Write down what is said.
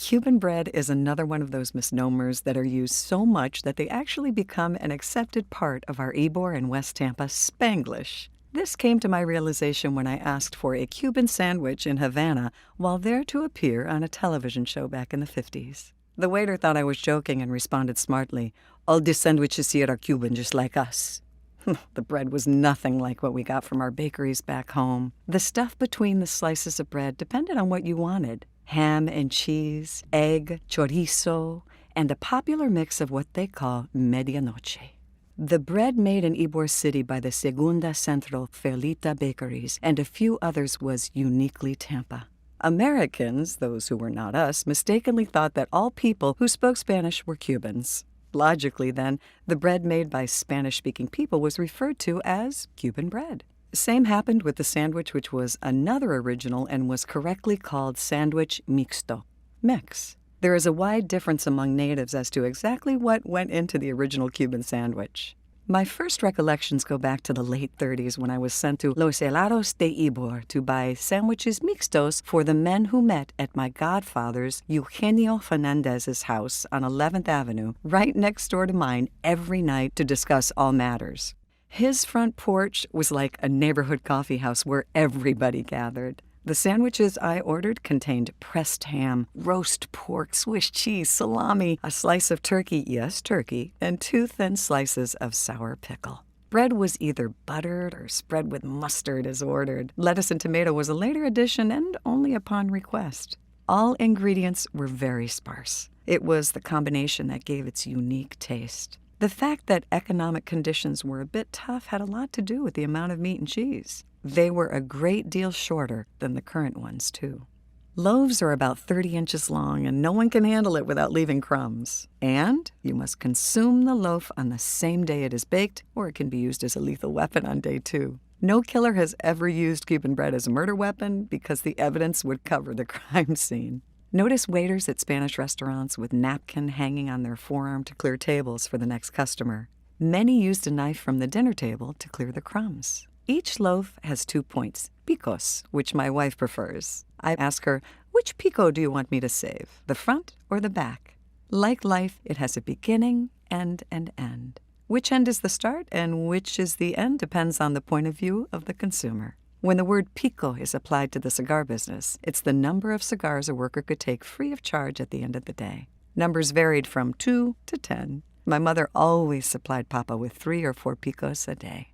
Cuban bread is another one of those misnomers that are used so much that they actually become an accepted part of our Ybor and West Tampa Spanglish. This came to my realization when I asked for a Cuban sandwich in Havana while there to appear on a television show back in the 50s. The waiter thought I was joking and responded smartly, "All the sandwiches here are Cuban, just like us." The bread was nothing like what we got from our bakeries back home. The stuff between the slices of bread depended on what you wanted. Ham and cheese, egg, chorizo, and a popular mix of what they call medianoche. The bread made in Ybor City by the Segunda Central Felita bakeries and a few others was uniquely Tampa. Americans, those who were not us, mistakenly thought that all people who spoke Spanish were Cubans. Logically, then, the bread made by Spanish-speaking people was referred to as Cuban bread. Same happened with the sandwich, which was another original and was correctly called sandwich mixto, mix. There is a wide difference among natives as to exactly what went into the original Cuban sandwich. My first recollections go back to the late 30s when I was sent to Los Helados de Ybor to buy sandwiches mixtos for the men who met at my godfather's Eugenio Fernandez's house on 11th Avenue, right next door to mine, every night to discuss all matters. His front porch was like a neighborhood coffee house where everybody gathered. The sandwiches I ordered contained pressed ham, roast pork, Swiss cheese, salami, a slice of turkey, yes, turkey, and 2 thin slices of sour pickle. Bread was either buttered or spread with mustard as ordered. Lettuce and tomato was a later addition and only upon request. All ingredients were very sparse. It was the combination that gave its unique taste. The fact that economic conditions were a bit tough had a lot to do with the amount of meat and cheese. They were a great deal shorter than the current ones, too. Loaves are about 30 inches long, and no one can handle it without leaving crumbs. And you must consume the loaf on the same day it is baked, or it can be used as a lethal weapon on day 2. No killer has ever used Cuban bread as a murder weapon because the evidence would cover the crime scene. Notice waiters at Spanish restaurants with napkin hanging on their forearm to clear tables for the next customer. Many used a knife from the dinner table to clear the crumbs. Each loaf has 2 points, picos, which my wife prefers. I ask her, which pico do you want me to save, the front or the back? Like life, it has a beginning, end, and end. Which end is the start and which is the end depends on the point of view of the consumer. When the word pico is applied to the cigar business, it's the number of cigars a worker could take free of charge at the end of the day. Numbers varied from 2 to 10. My mother always supplied Papa with 3 or 4 picos a day.